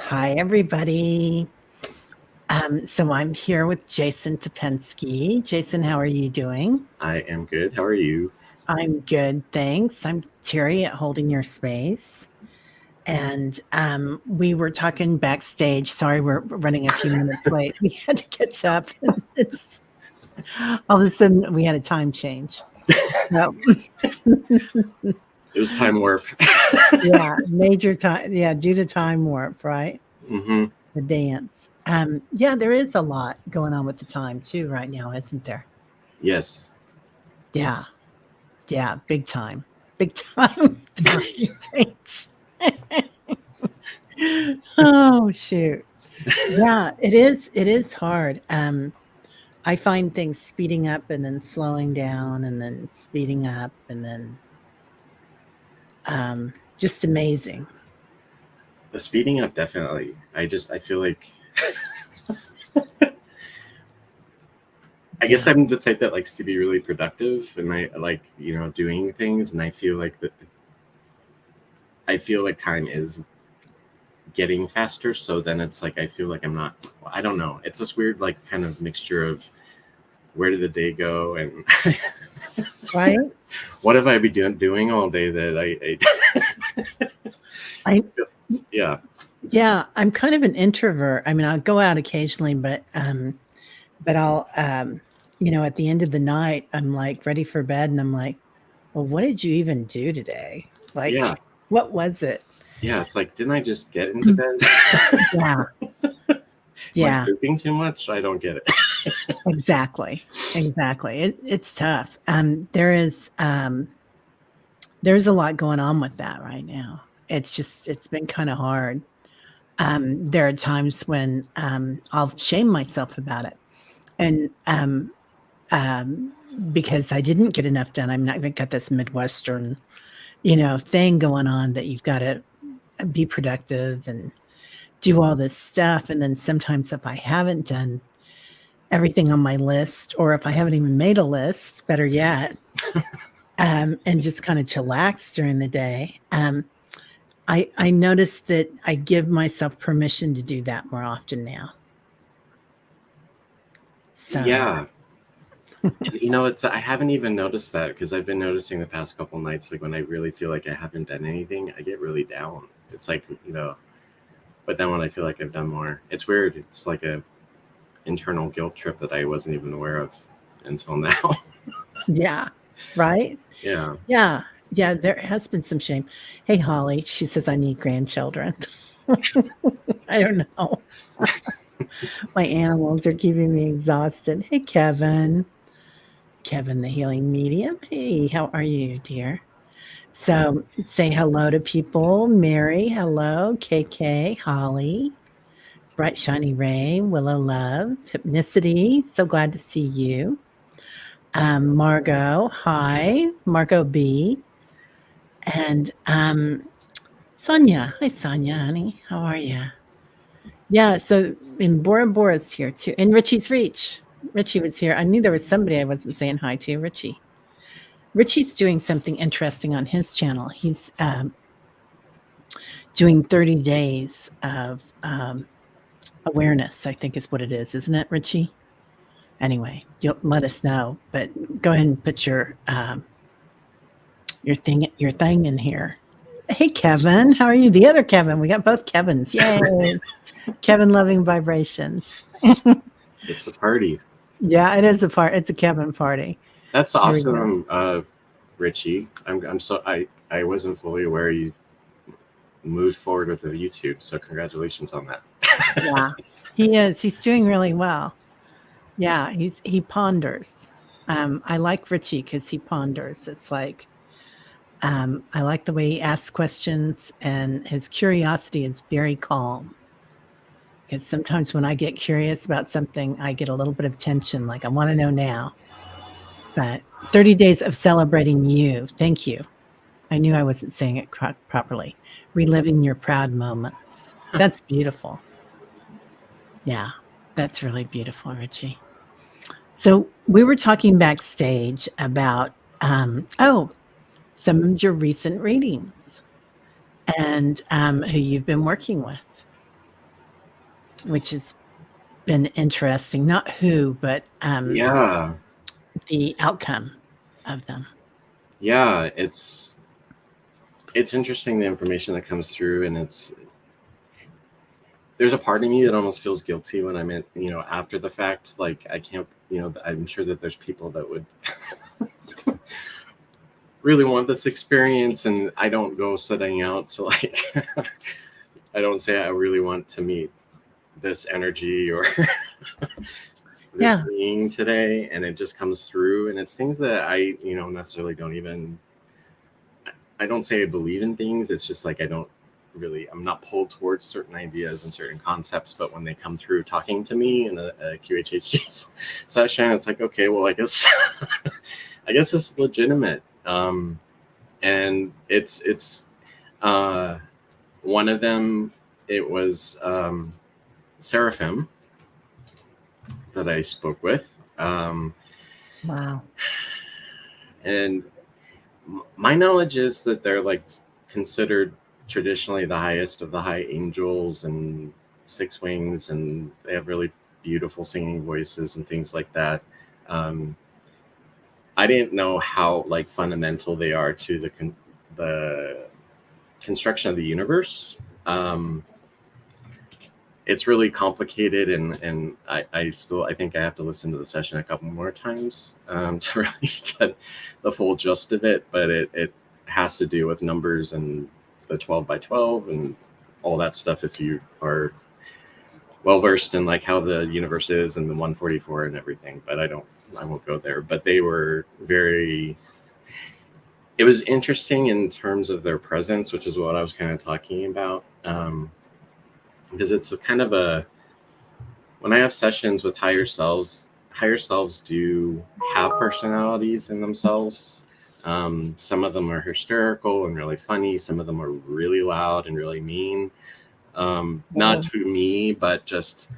Hi, everybody. So I'm here with Jason Topensky. Jason, how are you doing? I am good. How are you? I'm good, thanks. I'm Terry at Holding Your Space. And we were talking backstage. Sorry, we're running a few minutes late. We had to catch up. It's all of a sudden we had a time change. So, It was time warp. yeah, major time. Yeah, due to time warp, right? hmm The dance. Yeah, there is a lot going on with the time too right now, isn't there? Yes. Yeah, yeah, big time. Big time time change. Oh, shoot. Yeah, it is hard. I find things speeding up and then slowing down and then speeding up and then, just amazing. The speeding up, definitely. I feel like, I guess Yeah, I'm the type that likes to be really productive and I like, doing things. And I feel like time is getting faster. So then it's like, I feel like I don't know. It's this weird, like, kind of mixture of where did the day go and right? what have I been doing all day that I yeah. Yeah, I'm kind of an introvert. I mean, I'll go out occasionally, but I'll, at the end of the night, I'm like ready for bed and I'm like, well, what did you even do today? Yeah. Like, what was it? Yeah. It's like, didn't I just get into bed? Yeah, Am I yeah, sleeping too much? I don't get it. exactly. Exactly. It's tough. There's a lot going on with that right now. It's been kind of hard. There are times when I'll shame myself about it. And um, because I didn't get enough done. I'm not got this Midwestern, thing going on that you've got to be productive and do all this stuff. And then sometimes if I haven't done everything on my list, or if I haven't even made a list, better yet, and just kind of chillax during the day, I notice that I give myself permission to do that more often now. So Yeah. It's I haven't even noticed that because I've been noticing the past couple nights, like when I really feel like I haven't done anything, I get really down. It's like, but then when I feel like I've done more, it's weird. It's like a internal guilt trip that I wasn't even aware of until now. yeah, right. Yeah. Yeah. Yeah, there has been some shame. Hey, Holly, she says, I need grandchildren. I don't know. My animals are keeping me exhausted. Hey, Kevin. Kevin, the healing medium. Hey, how are you, dear? So say hello to people. Mary, hello. KK, Holly, Bright Shiny Ray, Willow Love, Hypnicity. So glad to see you. Margot, hi. Margot B. And Sonia. Hi, Sonia, honey. How are you? Yeah, so and Bora Bora's here too. And Richie's Reach. Richie was here. I knew there was somebody I wasn't saying hi to. Richie. Richie's doing something interesting on his channel. He's doing 30 days of awareness, I think is what it is, isn't it, Richie? Anyway, you'll let us know. But go ahead and put your thing in here. Hey, Kevin, how are you? The other Kevin. We got both Kevins. Yay. Kevin loving vibrations. It's a party. Yeah, it is it's a Kevin party. That's Here we go. awesome, Richie. I wasn't fully aware you moved forward with the YouTube, so congratulations on that. Yeah. He is. He's doing really well. Yeah, he ponders. I like Richie because he ponders. It's like I like the way he asks questions, and his curiosity is very calm. Because sometimes when I get curious about something, I get a little bit of tension, like I want to know now. But 30 days of celebrating you. Thank you. I knew I wasn't saying it properly. Reliving your proud moments. That's beautiful. Yeah, that's really beautiful, Richie. So we were talking backstage about some of your recent readings and who you've been working with. which has been interesting. Not who, but Yeah. the outcome of them. Yeah, it's interesting, the information that comes through, and there's a part of me that almost feels guilty when I'm in, after the fact. Like, I can't, I'm sure that there's people that would really want this experience, and I don't go setting out to like I don't say I really want to meet this energy or this being today, and it just comes through, and it's things that I necessarily I don't say I believe in things. It's just like I'm not pulled towards certain ideas and certain concepts, but when they come through talking to me in a QHHT session, it's like, okay, well, I guess I guess it's legitimate. And it's one of them, it was Seraphim that I spoke with. Wow. And my knowledge is that they're like considered traditionally the highest of the high angels and six wings, and they have really beautiful singing voices and things like that. I didn't know how like fundamental they are to the construction of the universe. It's really complicated, and I think I have to listen to the session a couple more times to really get the full gist of it. But it has to do with numbers and the 12 by 12 and all that stuff, if you are well versed in like how the universe is and the 144 and everything. But I won't go there. But they were it was interesting in terms of their presence, which is what I was kind of talking about. Because it's a kind of when I have sessions with higher selves do have personalities in themselves. Some of them are hysterical and really funny. Some of them are really loud and really mean. Not to me, but just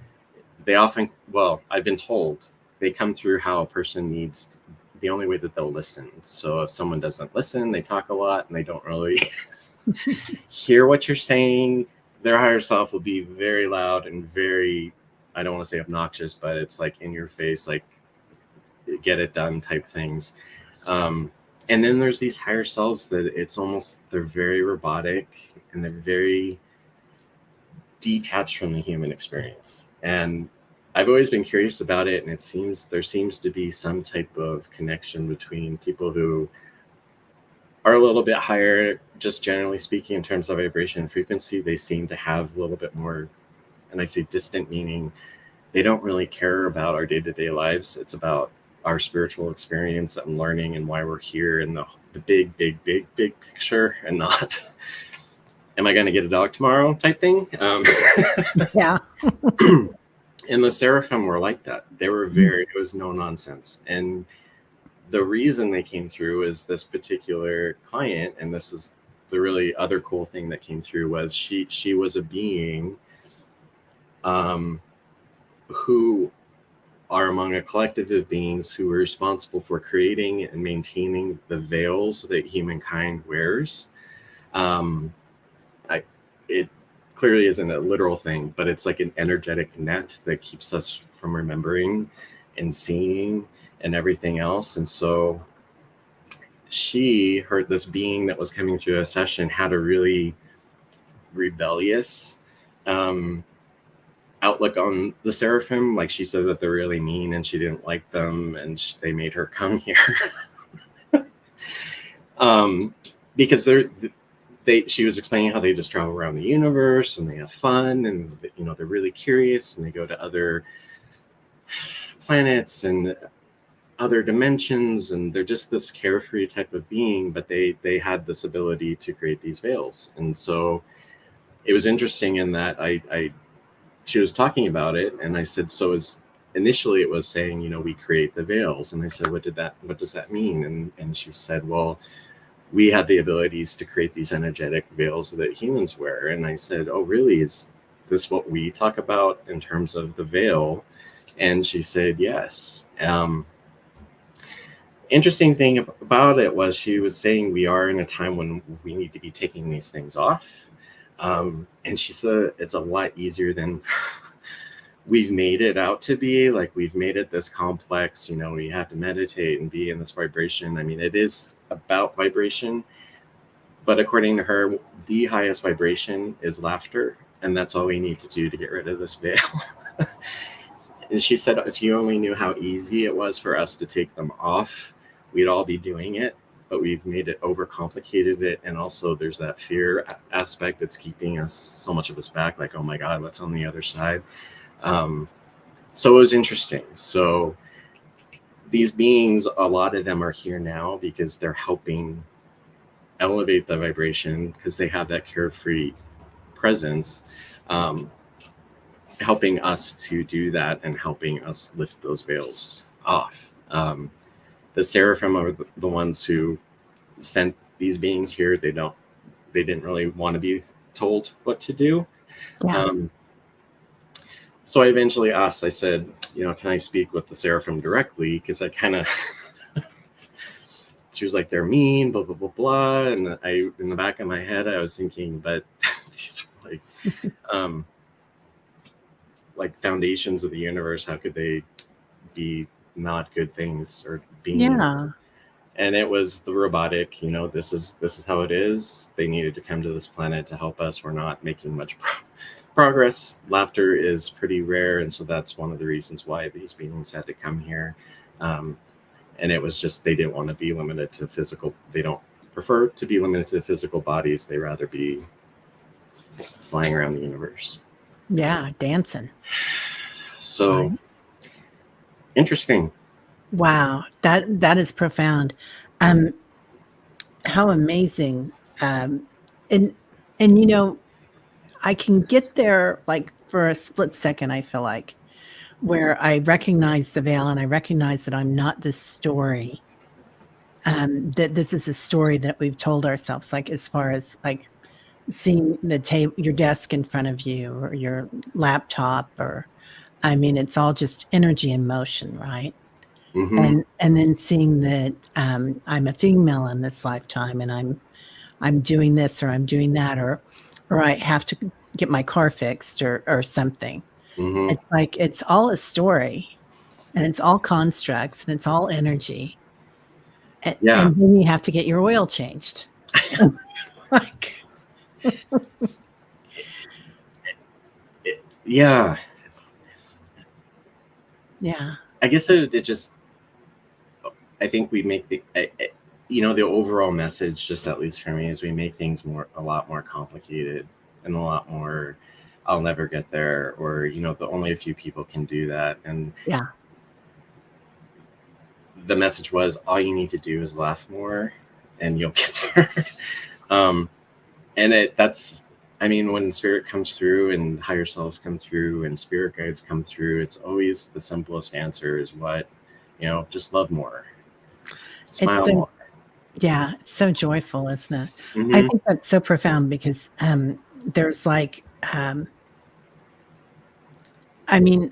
they often, I've been told they come through how a person needs the only way that they'll listen. So if someone doesn't listen, they talk a lot and they don't really hear what you're saying, their higher self will be very loud and very, I don't want to say obnoxious, but it's like in your face, like get it done type things. And then there's these higher selves that it's almost, they're very robotic and they're very detached from the human experience. And I've always been curious about it. And there seems to be some type of connection between people who are a little bit higher, just generally speaking, in terms of vibration and frequency. They seem to have a little bit more, and I say distant, meaning they don't really care about our day-to-day lives. It's about our spiritual experience and learning and why we're here in the big picture, and not, am I going to get a dog tomorrow type thing. Yeah. And the Seraphim were like that. They were it was no nonsense. And the reason they came through is this particular client, and this is the really other cool thing that came through, was she was a being who are among a collective of beings who are responsible for creating and maintaining the veils that humankind wears. It clearly isn't a literal thing, but it's like an energetic net that keeps us from remembering and seeing and everything else. And so she heard this being that was coming through a session had a really rebellious outlook on the Seraphim. Like, she said that they're really mean and she didn't like them, and they made her come here because she was explaining how they just travel around the universe and they have fun, and they're really curious, and they go to other planets and other dimensions, and they're just this carefree type of being, but they had this ability to create these veils. And so it was interesting in that she was talking about it, and I said, so initially it was saying, we create the veils. And I said, what does that mean? And she said, well, we have the abilities to create these energetic veils that humans wear. And I said, oh, really? Is this what we talk about in terms of the veil? And she said, yes. Interesting thing about it was she was saying we are in a time when we need to be taking these things off. And she said it's a lot easier than we've made it out to be. Like, we've made it this complex, you know, we have to meditate and be in this vibration. I mean, it is about vibration, but according to her, the highest vibration is laughter, and that's all we need to do to get rid of this veil. And she said, if you only knew how easy it was for us to take them off, we'd all be doing it, but we've made it overcomplicated it. And also there's that fear aspect that's keeping us, so much of us back, like, oh my God, what's on the other side? So it was interesting. So these beings, a lot of them are here now because they're helping elevate the vibration, because they have that carefree presence, helping us to do that and helping us lift those veils off. The seraphim are the ones who sent these beings here. They didn't really want to be told what to do. Yeah. So I eventually asked, I said, you know, can I speak with the seraphim directly? Because I kind of, she was like, they're mean, blah, blah, blah, blah. And in the back of my head, I was thinking, but these are like foundations of the universe. How could they be not good things or beings? Yeah. And it was the robotic, you know, this is how it is. They needed to come to this planet to help us. We're not making much progress. Laughter is pretty rare, and so that's one of the reasons why these beings had to come here. And it was just, they didn't want to be limited to physical. They don't prefer to be limited to physical bodies. They rather be flying around the universe. Yeah, dancing. So interesting. Wow, that is profound. How amazing. And you know, I can get there like for a split second, I feel like, where I recognize the veil and I recognize that I'm not this story. That this is a story that we've told ourselves, like as far as like seeing the table, your desk in front of you, or your laptop, or I mean, it's all just energy and motion, right? Mm-hmm. And then seeing that I'm a female in this lifetime, and I'm doing this or I'm doing that, or I have to get my car fixed or something. Mm-hmm. It's like it's all a story, and it's all constructs, and it's all energy. Yeah. And then you have to get your oil changed. Like, yeah. Yeah. I guess it just, I think we make the, you know, the overall message, just at least for me, is we make things a lot more complicated and a lot more, I'll never get there, or, you know, only a few people can do that. And yeah, the message was, all you need to do is laugh more and you'll get there. And that's, I mean, when spirit comes through and higher selves come through and spirit guides come through, it's always the simplest answer is what, you know, just love more. Smile it's more. Yeah, it's so joyful, isn't it? Mm-hmm. I think that's so profound because there's like, I mean,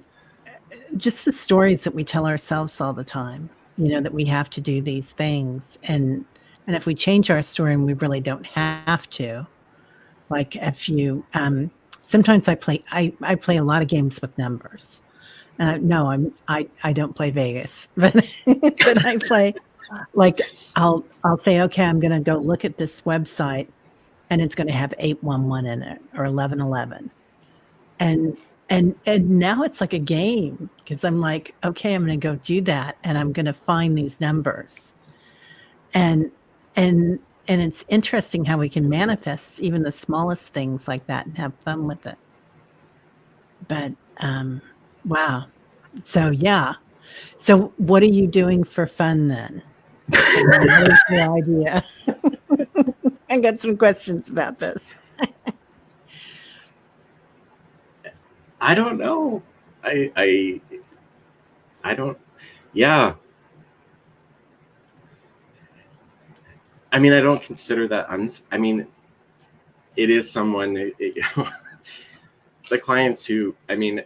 just the stories that we tell ourselves all the time, you know, that we have to do these things. And if we change our story and we really don't have to, like if you, sometimes I play a lot of games with numbers. No, I don't play Vegas, but I play, like I'll say, okay, I'm going to go look at this website and it's going to have 811 in it or 1111. And now it's like a game because I'm like, okay, I'm going to go do that and I'm going to find these numbers. And it's interesting how we can manifest even the smallest things like that and have fun with it. But wow. So yeah. So what are you doing for fun then? What is your idea? I got some questions about this. I don't know. I don't. Yeah. I mean, I don't consider that. I mean, it is someone. You know, the clients who, I mean,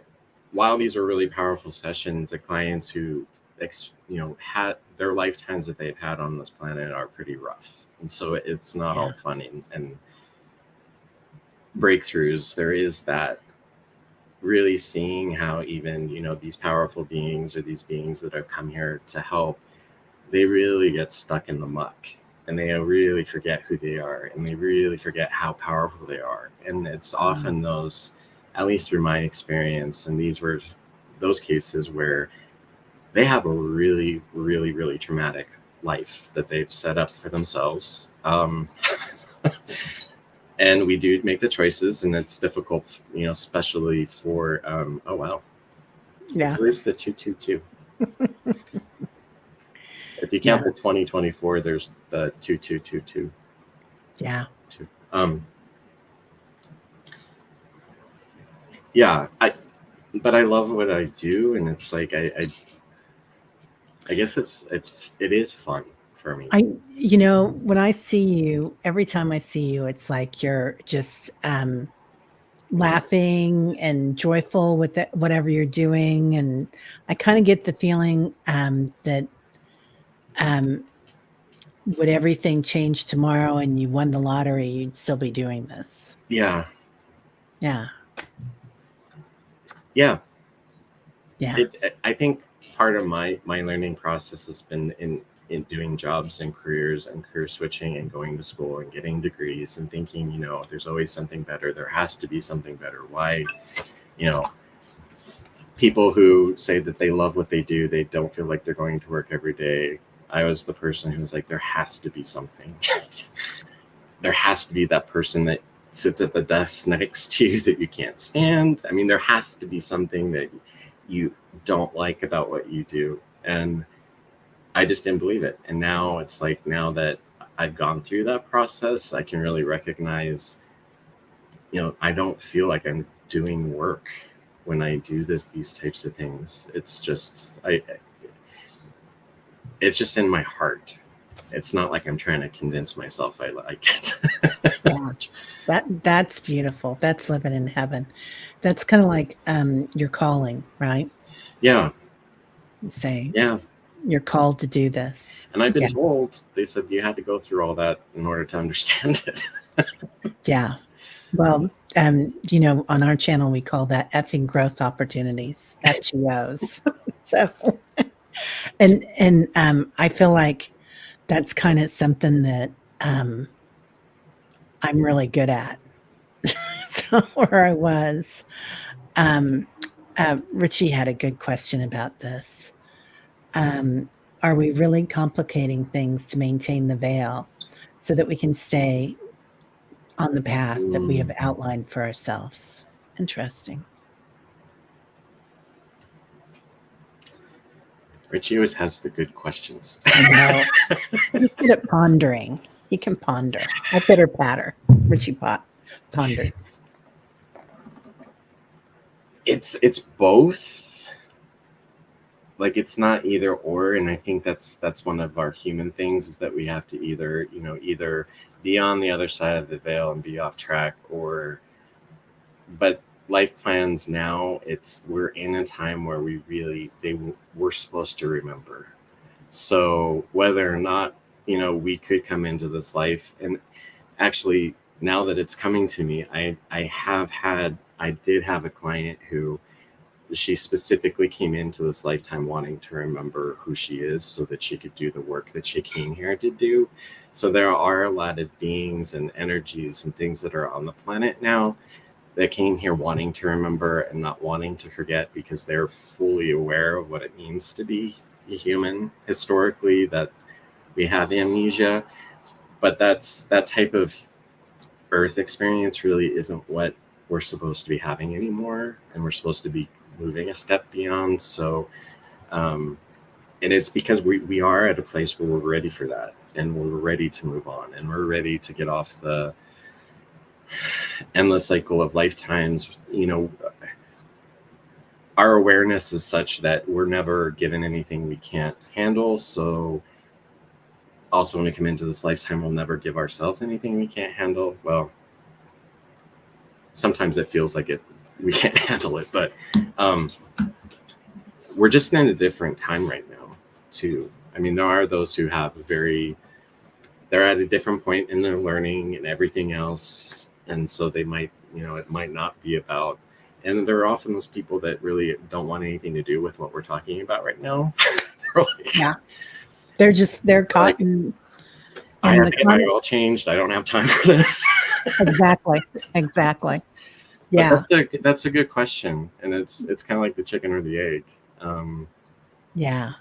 while these are really powerful sessions, the clients who, you know, had their lifetimes that they've had on this planet are pretty rough, and so it's not all fun and breakthroughs. There is that really seeing how even, these powerful beings or these beings that have come here to help, they really get stuck in the muck, and they really forget who they are, and they really forget how powerful they are. And it's often those, at least through my experience, and these were those cases where they have a really, really, really traumatic life that they've set up for themselves. And we do make the choices, and it's difficult, especially for, oh, wow. Yeah. There's the 222. If you count the 2024, there's the 2222. Yeah. Yeah. But I love what I do, and it's like I guess it is fun for me. When I see you, every time I see you, it's like you're just laughing and joyful with whatever you're doing, and I kind of get the feeling that would everything change tomorrow and you won the lottery, you'd still be doing this. Yeah. Yeah. I think part of my learning process has been in doing jobs and careers and career switching and going to school and getting degrees and thinking, there's always something better. There has to be something better. Why, people who say that they love what they do, they don't feel like they're going to work every day. I was the person who was like, there has to be something. There has to be that person that sits at the desk next to you that you can't stand. I mean, there has to be something that you don't like about what you do. And I just didn't believe it. And now it's like, now that I've gone through that process, I can really recognize, I don't feel like I'm doing work when I do these types of things. It's just, it's just in my heart. It's not like I'm trying to convince myself I like it. Yeah, that's beautiful. That's living in heaven. That's kind of like your calling, right? Yeah. Say, yeah, you're called to do this. And I've been told, they said you had to go through all that in order to understand it. Yeah. Well, on our channel, we call that effing growth opportunities, FGOs. So, and I feel like that's kind of something that I'm really good at. So, where I was, Richie had a good question about this. Are we really complicating things to maintain the veil so that we can stay on the path that we have outlined for ourselves? Interesting. Richie always has the good questions. I know. He's good at pondering. He can ponder. I pitter patter. Richie pondered. It's both. Like, it's not either or, and I think that's one of our human things, is that we have to either be on the other side of the veil and be off track, but life plans now, we're in a time where we're supposed to remember. So whether or not we could come into this life, and actually now that it's coming to me, I did have a client who, she specifically came into this lifetime wanting to remember who she is so that she could do the work that she came here to do. So there are a lot of beings and energies and things that are on the planet now that came here wanting to remember and not wanting to forget, because they're fully aware of what it means to be a human historically, that we have amnesia. But that type of Earth experience really isn't what we're supposed to be having anymore, and we're supposed to be moving a step beyond. So and it's because we are at a place where we're ready for that, and we're ready to move on, and we're ready to get off the endless cycle of lifetimes. Our awareness is such that we're never given anything we can't handle. So also, when we come into this lifetime, we'll never give ourselves anything we can't handle. Well, sometimes it feels like we can't handle it, but we're just in a different time right now too. I mean, there are those who have they're at a different point in their learning and everything else, and so they might, it might not be about And there are often those people that really don't want anything to do with what we're talking about right now. They're like, Yeah. They're caught like, in I have the to get my comment. oil changed. I don't have time for this. Exactly. But Yeah. that's a good question, and it's kind of like the chicken or the egg. Yeah.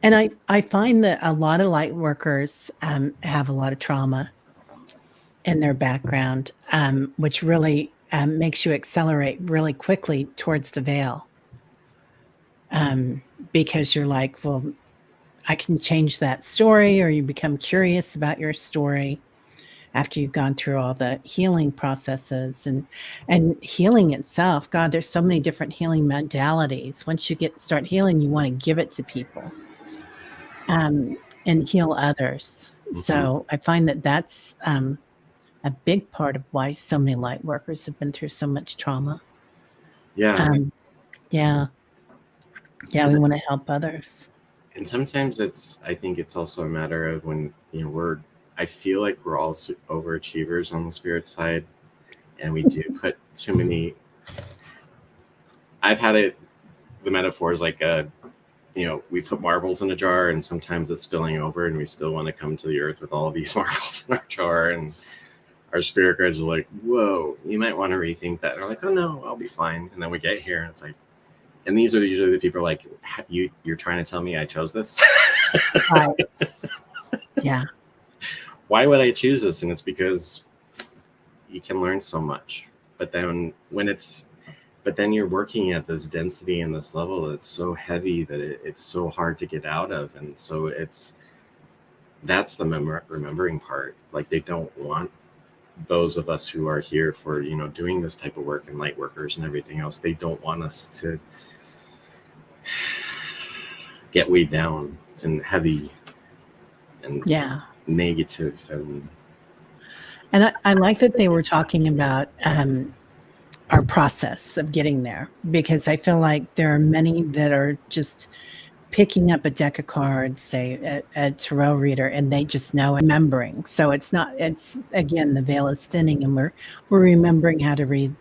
And I find that a lot of light workers have a lot of trauma in their background, which really makes you accelerate really quickly towards the veil. Because you're like, well, I can change that story, or you become curious about your story after you've gone through all the healing processes and healing itself. God, there's so many different healing modalities. Once you start healing, you want to give it to people and heal others. So I find that that's a big part of why so many light workers have been through so much trauma. Yeah. Yeah. We want to help others. And sometimes I think it's also a matter of when, I feel like we're all overachievers on the spirit side, and we do put too many. I've had it, the metaphor is like we put marbles in a jar, and sometimes it's spilling over, and we still want to come to the earth with all of these marbles in our jar, and our spirit guides are like, whoa, you might want to rethink that. And we're like, oh no, I'll be fine. And then we get here, and it's like, and these are usually the people like, you're trying to tell me I chose this? Right. Yeah. Why would I choose this? And it's because you can learn so much. But then then you're working at this density and this level that's so heavy that it's so hard to get out of. And so that's the remembering part. Like, they don't want those of us who are here for, doing this type of work, and light workers and everything else, they don't want us to get weighed down and heavy and negative. And I like that they were talking about our process of getting there, because I feel like there are many that are just picking up a deck of cards, say a tarot reader, and they just know, remembering. So it's again, the veil is thinning, and we're remembering how to read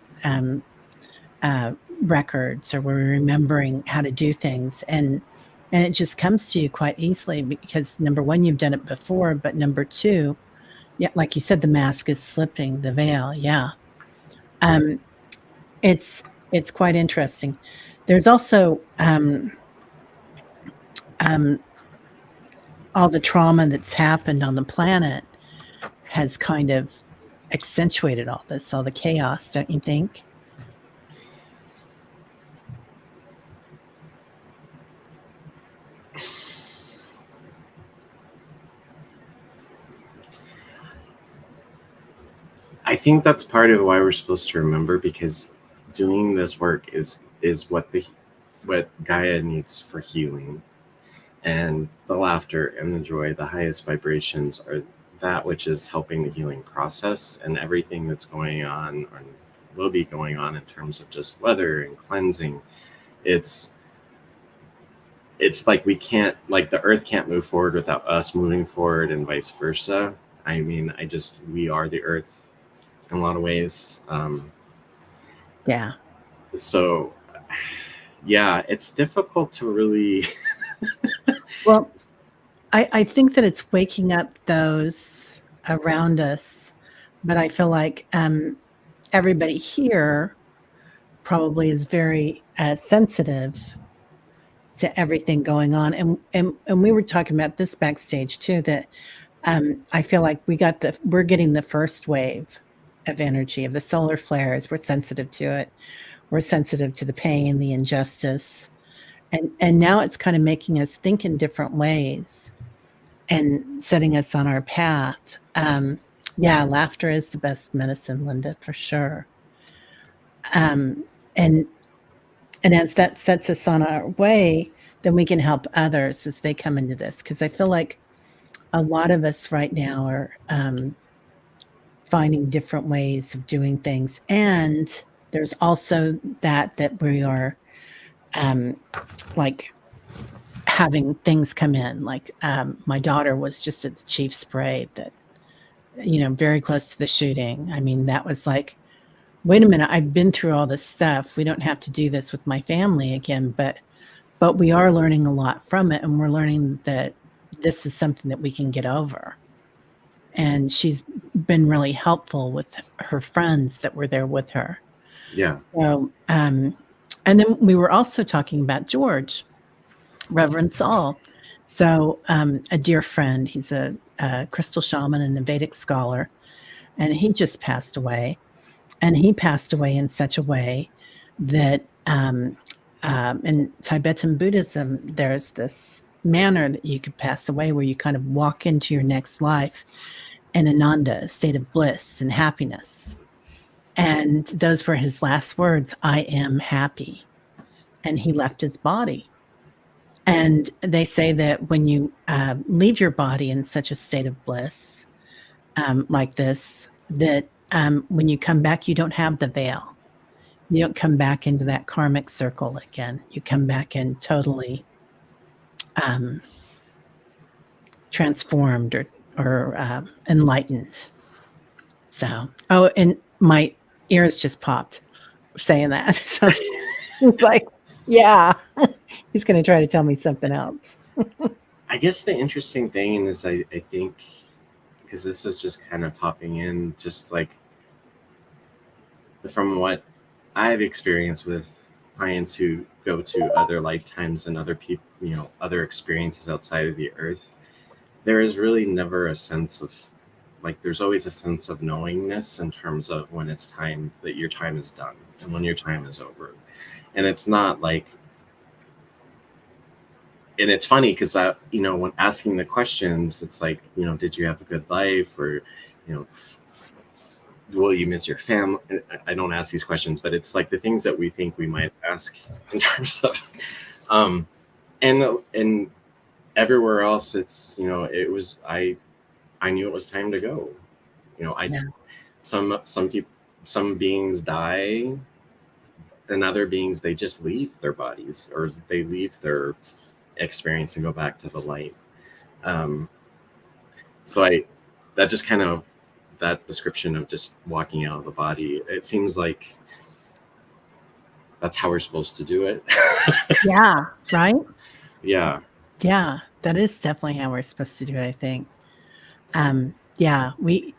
records, or we're remembering how to do things, and it just comes to you quite easily, because number one, you've done it before, but number two, like you said, the mask is slipping, the veil. It's quite interesting. There's also all the trauma that's happened on the planet has kind of accentuated all this, all the chaos, don't you think? I think that's part of why we're supposed to remember, because doing this work is what Gaia needs for healing. And the laughter and the joy, the highest vibrations, are that which is helping the healing process, and everything that's going on or will be going on in terms of just weather and cleansing. It's like the earth can't move forward without us moving forward, and vice versa. I mean, we are the earth in a lot of ways. So yeah, it's difficult to really well, I think that it's waking up those around us, but I feel like everybody here probably is very sensitive to everything going on, and we were talking about this backstage too, that I feel like we're getting the first wave of energy of the solar flares. We're sensitive to it. We're sensitive to the pain, the injustice, and now it's kind of making us think in different ways and setting us on our path. Laughter is the best medicine, Linda, for sure. And as that sets us on our way, then we can help others as they come into this. Because I feel like a lot of us right now are finding different ways of doing things. And there's also that we are like having things come in. Like my daughter was just at the Chiefs parade, that, very close to the shooting. I mean, that was like wait a minute, I've been through all this stuff. We don't have to do this with my family again, but we are learning a lot from it, and we're learning that this is something that we can get over. And she's been really helpful with her friends that were there with her. Yeah. So, and then we were also talking about George, Reverend Saul. So, a dear friend, he's a crystal shaman and a Vedic scholar, and he just passed away. And he passed away in such a way that in Tibetan Buddhism, there's this manner that you could pass away where you kind of walk into your next life in Ananda, a state of bliss and happiness. And those were his last words, I am happy. And he left his body. And they say that when you leave your body in such a state of bliss like this, that when you come back, you don't have the veil. You don't come back into that karmic circle again. You come back in totally transformed or enlightened. So, oh, and my ears just popped saying that. So it's like, yeah, he's going to try to tell me something else. I guess the interesting thing is I think, because this is just kind of popping in, just like from what I've experienced with clients who go to other lifetimes and other people, you know, other experiences outside of the earth, there is really never a sense of, like, there's always a sense of knowingness in terms of when it's time, that your time is done and when your time is over. And it's not like, and it's funny because you know, when asking the questions, it's like, you know, did you have a good life, or, you know, will you miss your family? I don't ask these questions, but it's like the things that we think we might ask in terms of, and everywhere else, it's, you know, it was, I knew it was time to go. You know, Yeah. some people, some beings die, and other beings, they just leave their bodies, or they leave their experience and go back to the light. So that just kind of, that description of just walking out of the body, it seems like that's how we're supposed to do it. Yeah, right? Yeah. Yeah, that is definitely how we're supposed to do it, I think. Yeah,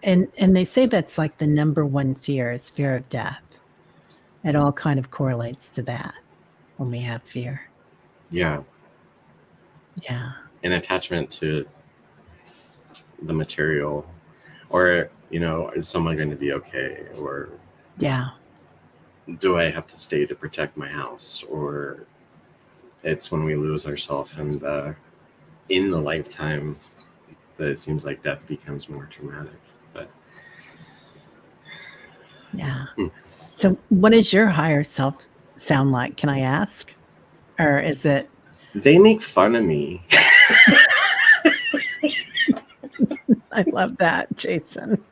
and they say that's like the number one fear is fear of death. It all kind of correlates to that when we have fear. Yeah. Yeah. An attachment to the material, or, you know, is someone going to be okay, or Yeah. do I have to stay to protect my house? Or it's when we lose ourselves, and in the lifetime, that it seems like death becomes more traumatic. But Yeah. So what does your higher self sound like? Can I ask? Or is it? they make fun of me. I love that, Jason.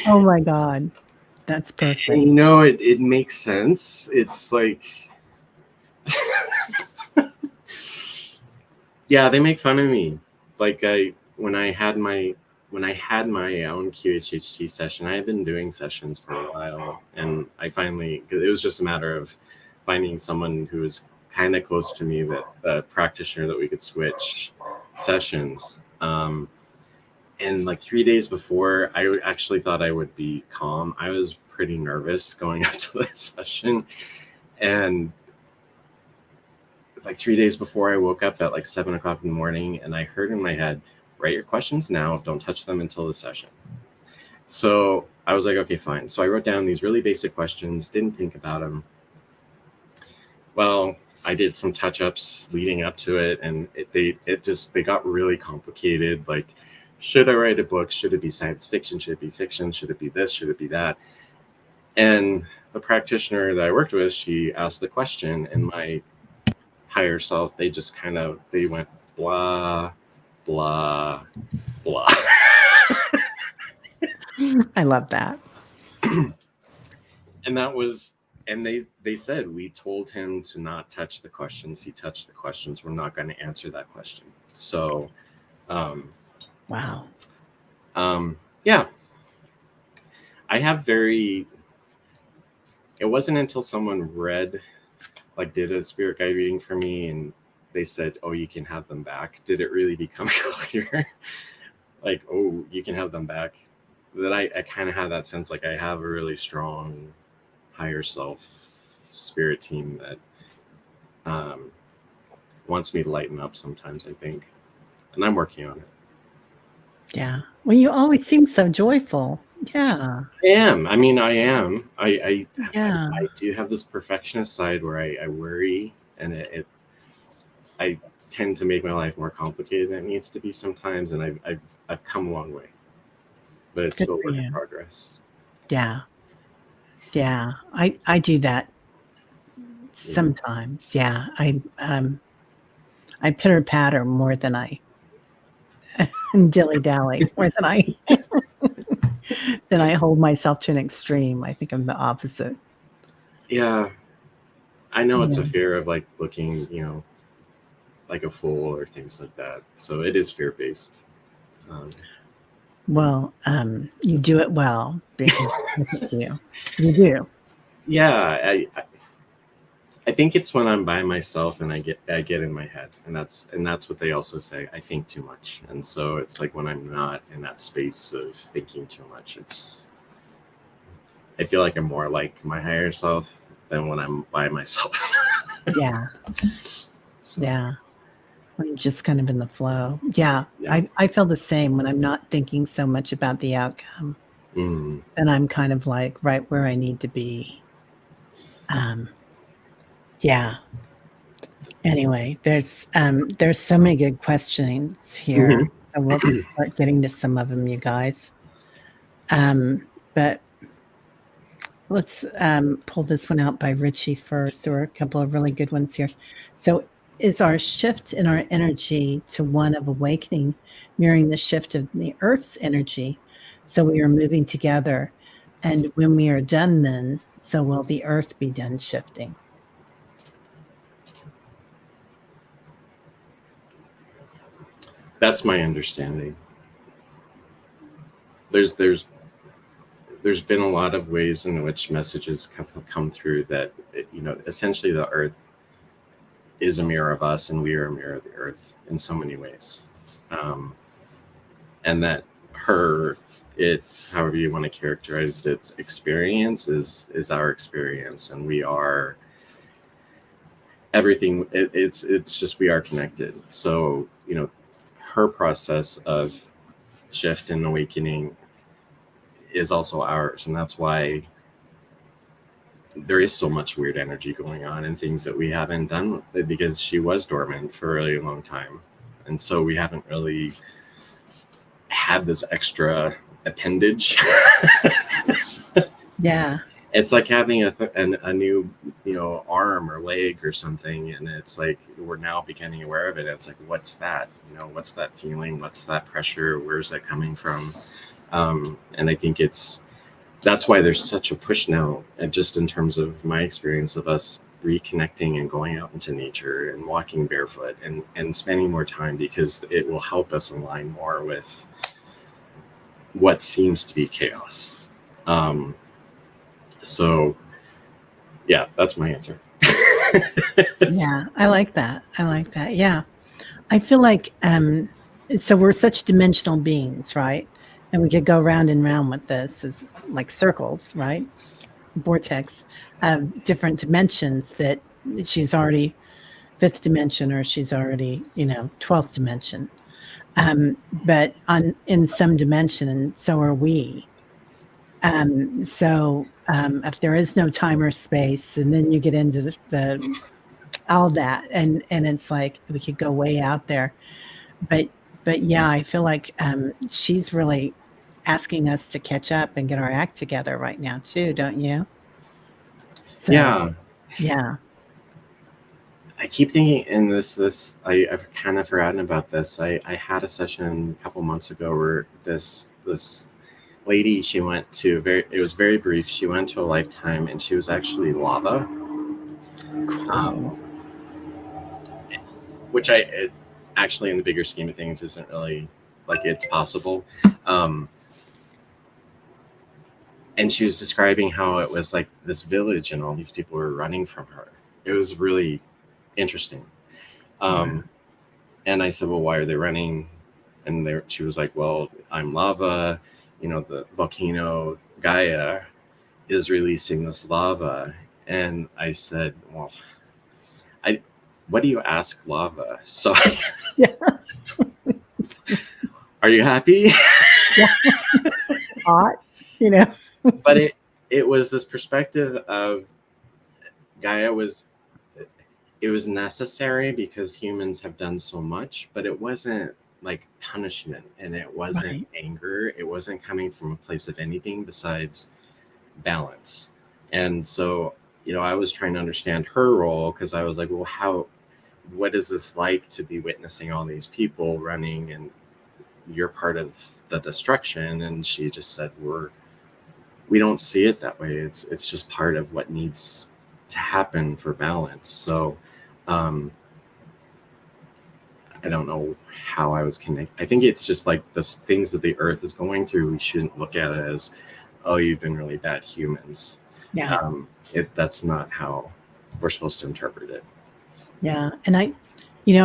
Oh my God. That's perfect. And, you know, it makes sense. It's like, yeah, they make fun of me. Like, when I had my own QHHT session, I had been doing sessions for a while, and I finally, it was just a matter of finding someone who was kind of close to me, that a practitioner that we could switch sessions. And like 3 days before, I actually thought I would be calm. I was pretty nervous going up to the session, and like 3 days before, I woke up at like 7 o'clock in the morning, and I heard in my head, write your questions now, don't touch them until the session. So I was like, okay, fine. So I wrote down these really basic questions, didn't think about them. Well, I did some touch-ups leading up to it, and they got really complicated. Like, should I write a book? Should it be science fiction? Should it be fiction? Should it be this? Should it be that? And the practitioner that I worked with, she asked the question, and my higher self, they just kind of, they went blah, blah, blah. I love that. And that was, and they said, we told him to not touch the questions. He touched the questions. We're not going to answer that question. So, Wow. yeah. I have very. It wasn't until someone did a spirit guide reading for me, and they said, "Oh, you can have them back." Did it really become clear? Like, oh, you can have them back. That I kind of have that sense, like I have a really strong higher self spirit team that wants me to lighten up sometimes, I think, and I'm working on it. Yeah. Well, you always seem so joyful. Yeah. I am. I mean, I am. Yeah. I do have this perfectionist side where I worry, and I tend to make my life more complicated than it needs to be sometimes, and I've come a long way, but it's Good still for work in you. progress. Yeah. Yeah. I do that sometimes. Yeah. I pitter patter more than I dilly dally, more than I hold myself to an extreme. I think I'm the opposite. Yeah, I know it's a Yeah. fear of like looking, like a fool or things like that. So it is fear based. Well, you do it well because look at you. You do. Yeah, I think it's when I'm by myself and I get in my head, and that's what they also say. I think too much, and so it's like when I'm not in that space of thinking too much, I feel like I'm more like my higher self than when I'm by myself. Yeah. So, Yeah. When you're just kind of in the flow. Yeah. yeah. I feel the same when I'm not thinking so much about the outcome. Mm. Then I'm kind of like right where I need to be. Yeah. Anyway, there's so many good questions here. Mhm. So we'll start getting to some of them, you guys. But let's pull this one out by Richie first. There were a couple of really good ones here. So, is our shift in our energy to one of awakening mirroring the shift of the Earth's energy? So, we are moving together. And when we are done, then, so will the Earth be done shifting? That's my understanding. There's been a lot of ways in which messages come through that essentially the Earth is a mirror of us, and we are a mirror of the Earth in so many ways, and that it's however you want to characterize its experience is our experience, and we are everything. It's just we are connected. So her process of shift and awakening is also ours, and that's why there is so much weird energy going on and things that we haven't done, because she was dormant for a really long time, and so we haven't really had this extra appendage. Yeah. It's like having a new arm or leg or something, and it's like we're now becoming aware of it. It's like, what's that? What's that feeling? What's that pressure? Where's that coming from? And I think that's why there's such a push now, and just in terms of my experience of us reconnecting and going out into nature and walking barefoot and spending more time, because it will help us align more with what seems to be chaos. So yeah, that's my answer. Yeah. I like that. Yeah. I feel like so we're such dimensional beings, right? And we could go round and round with this as like circles, right? Vortex of different dimensions that she's already fifth dimension or she's already, 12th dimension. But in some dimension, and so are we. So if there is no time or space, and then you get into the all that, and it's like we could go way out there. But yeah, I feel like she's really asking us to catch up and get our act together right now too, don't you? So Yeah, yeah. I keep thinking in I've kind of forgotten about this. I had a session a couple months ago where this lady, she went to it was very brief. She went to a lifetime, and she was actually lava, Cool. which actually in the bigger scheme of things isn't really like it's possible. and she was describing how it was like this village and all these people were running from her. It was really interesting. And I said, well, why are they running? And she was like, well, I'm lava. The volcano Gaia is releasing this lava. And I said, well, what do you ask lava? So Yeah. Are you happy? Yeah. Hot, But it was this perspective of Gaia it was necessary because humans have done so much, but it wasn't like punishment, and it wasn't anger. It wasn't coming from a place of anything besides balance. And so, I was trying to understand her role, because I was like, well, what is this like to be witnessing all these people running and you're part of the destruction? And she just said, we don't see it that way. It's just part of what needs to happen for balance. So I don't know how I was connected. I think it's just like the things that the earth is going through. We shouldn't look at it as, oh, you've been really bad humans. Yeah. That's not how we're supposed to interpret it. Yeah. And I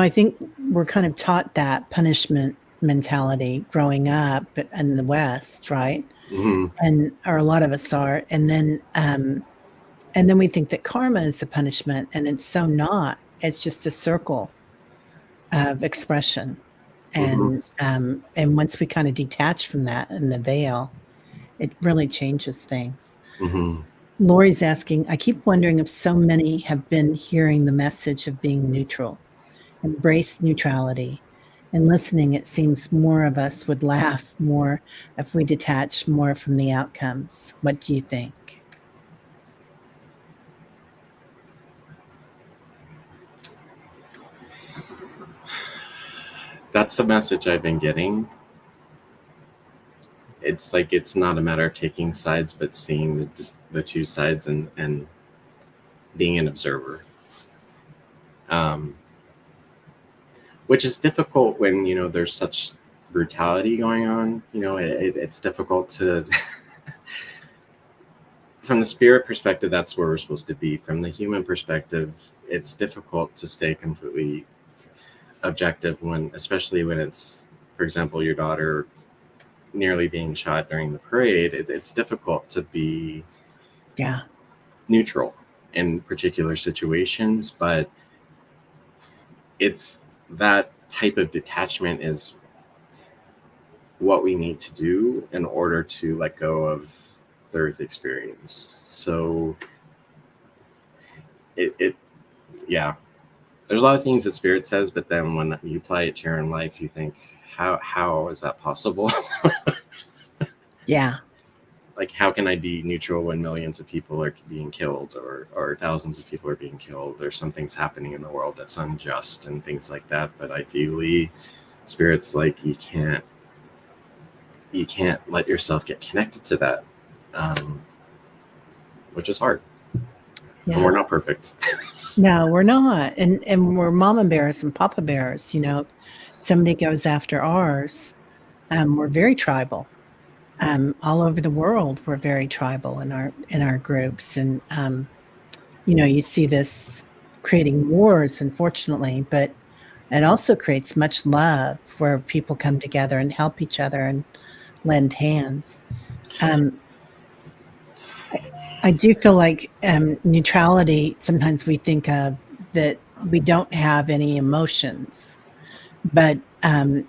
think we're kind of taught that punishment mentality growing up in the West, right? Mm-hmm. Or a lot of us are. And then we think that karma is a punishment, and it's so not. It's just a circle of expression. And and once we kind of detach from that in the veil, it really changes things. Mm-hmm. Lori's asking, I keep wondering if so many have been hearing the message of being neutral, embrace neutrality. And listening, it seems more of us would laugh more if we detach more from the outcomes. What do you think? That's the message I've been getting. It's like, it's not a matter of taking sides, but seeing the two sides and being an observer. Which is difficult when, there's such brutality going on. It's difficult to, from the spirit perspective, that's where we're supposed to be. From the human perspective, it's difficult to stay completely objective especially when it's, for example, your daughter nearly being shot during the parade. It's difficult to be neutral in particular situations, but it's that type of detachment is what we need to do in order to let go of the earth experience. So there's a lot of things that spirit says, but then when you apply it to your own life, you think, how is that possible? Yeah. Like, how can I be neutral when millions of people are being killed, or thousands of people are being killed, or something's happening in the world that's unjust and things like that? But ideally, spirit's like, you can't let yourself get connected to that, which is hard. Yeah. And we're not perfect. No, we're not. And we're mama bears and papa bears. If somebody goes after ours, we're very tribal. All over the world, we're very tribal in our groups. And, you see this creating wars, unfortunately, but it also creates much love where people come together and help each other and lend hands. I do feel like neutrality, sometimes we think of that we don't have any emotions, but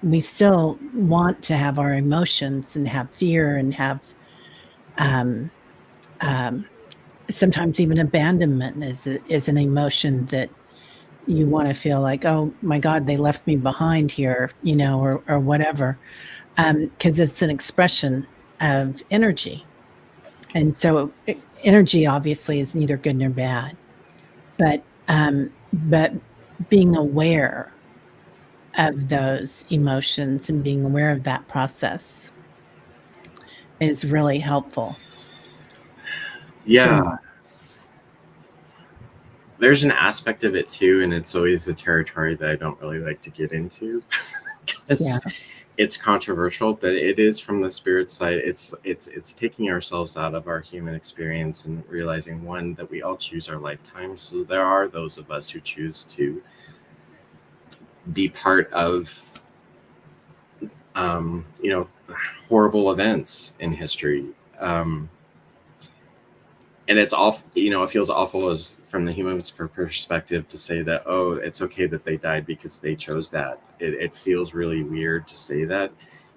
we still want to have our emotions and have fear and have sometimes even abandonment is an emotion that you want to feel like, oh my God, they left me behind here, or whatever, because it's an expression of energy. And so energy obviously is neither good nor bad, but being aware of those emotions and being aware of that process is really helpful. Yeah. There's an aspect of it too, and it's always a territory that I don't really like to get into. it's controversial, but it is from the spirit side. It's taking ourselves out of our human experience and realizing, one, that we all choose our lifetime. So there are those of us who choose to be part of horrible events in history. And it's awful, it feels awful as from the human's perspective to say that, oh, it's okay that they died because they chose that. It feels really weird to say that,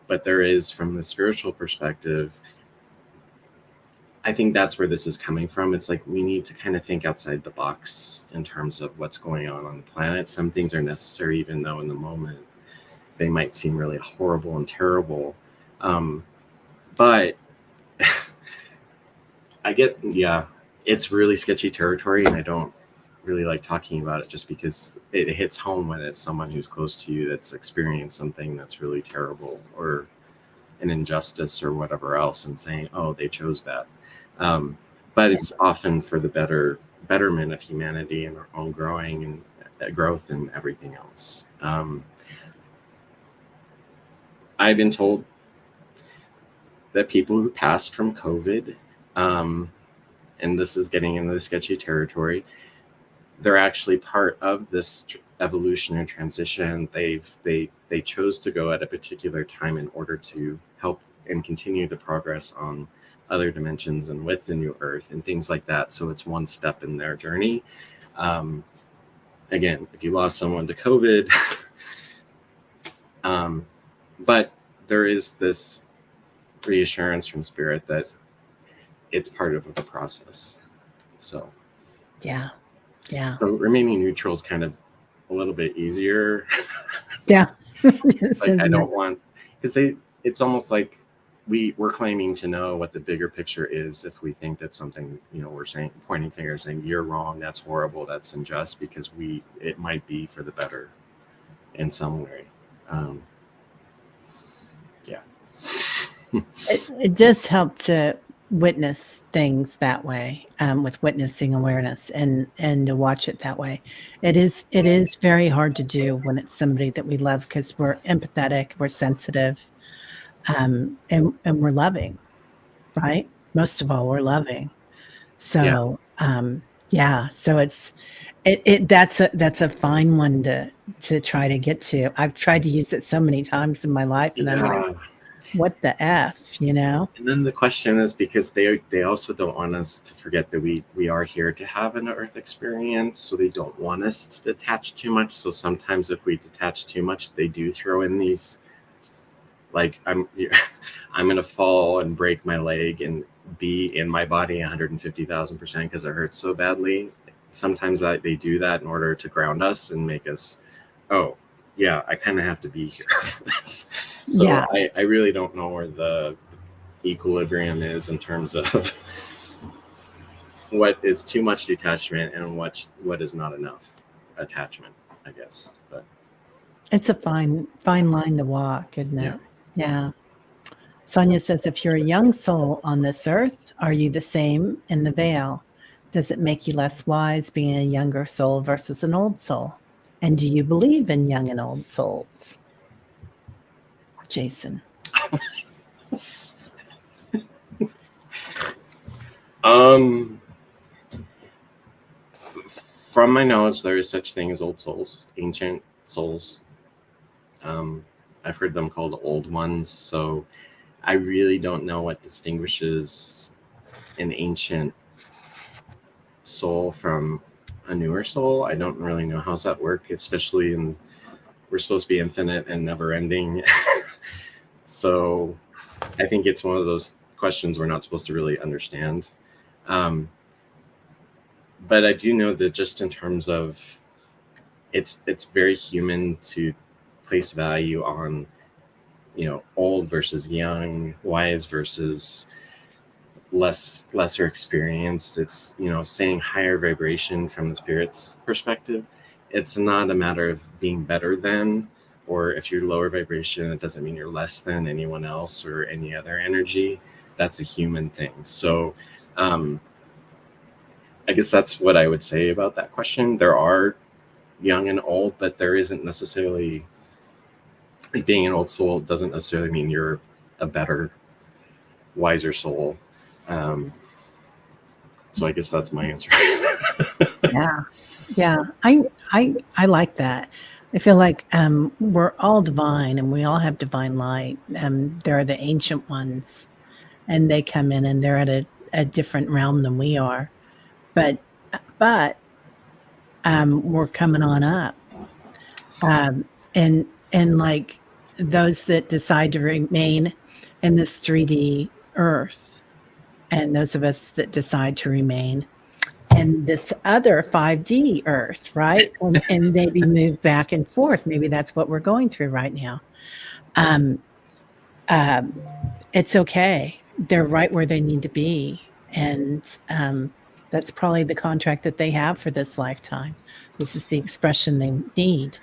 but there is, from the spiritual perspective, I think that's where this is coming from. It's like we need to kind of think outside the box in terms of what's going on the planet. Some things are necessary, even though in the moment they might seem really horrible and terrible. But it's really sketchy territory, and I don't really like talking about it just because it hits home when it's someone who's close to you that's experienced something that's really terrible or an injustice or whatever else, and saying, oh, they chose that. But it's often for the betterment of humanity and our own growing and growth and everything else. I've been told that people who passed from COVID, and this is getting into the sketchy territory, they're actually part of this evolution and transition. They chose to go at a particular time in order to help and continue the progress on other dimensions and with the new Earth and things like that. So it's one step in their journey. Again, if you lost someone to COVID, but there is this reassurance from spirit that it's part of the process. So Yeah. So remaining neutral is kind of a little bit easier. Yeah. Like, I don't want, because it's almost like we're claiming to know what the bigger picture is if we think that something, we're saying, pointing fingers, saying you're wrong, that's horrible, that's unjust, because it might be for the better in some way. It does help to witness things that way, with witnessing awareness and to watch it that way. It is very hard to do when it's somebody that we love, because we're empathetic, we're sensitive, and we're loving, right? Most of all, we're loving. So so that's a fine one to try to get to. I've tried to use it so many times in my life, and I'm like, what the F, And then the question is, because they also don't want us to forget that we are here to have an Earth experience, so they don't want us to detach too much. So sometimes if we detach too much, they do throw in these, like, I'm gonna fall and break my leg and be in my body 150,000% because it hurts so badly. Sometimes they do that in order to ground us and make us, oh yeah, I kind of have to be here for this. So Yeah. I really don't know where the equilibrium is in terms of what is too much detachment and what is not enough attachment, I guess. But It's a fine line to walk, isn't it? Yeah. Sonia says, if you're a young soul on this earth, are you the same in the veil? Does it make you less wise being a younger soul versus an old soul? And do you believe in young and old souls? Jason. From my knowledge, there is such thing as old souls, ancient souls. I've heard them called old ones. So I really don't know what distinguishes an ancient soul from a newer soul. I don't really know how's that work, especially we're supposed to be infinite and never ending. So I think it's one of those questions we're not supposed to really understand. But I do know that just in terms of it's very human to place value on, old versus young, wise versus lesser experienced. It's, saying higher vibration from the spirit's perspective. It's not a matter of being better than, or if you're lower vibration, it doesn't mean you're less than anyone else or any other energy. That's a human thing. So I guess that's what I would say about that question. There are young and old, but there isn't necessarily like being an old soul doesn't necessarily mean you're a better, wiser soul. So I guess that's my answer. Yeah. Yeah. I like that. I feel like we're all divine and we all have divine light. There are the ancient ones and they come in and they're at a different realm than we are. But we're coming on up. And like those that decide to remain in this 3D earth, and those of us that decide to remain in this other 5D earth, right? And maybe move back and forth. Maybe that's what we're going through right now. Um, it's okay. They're right where they need to be. And that's probably the contract that they have for this lifetime. This is the expression they need.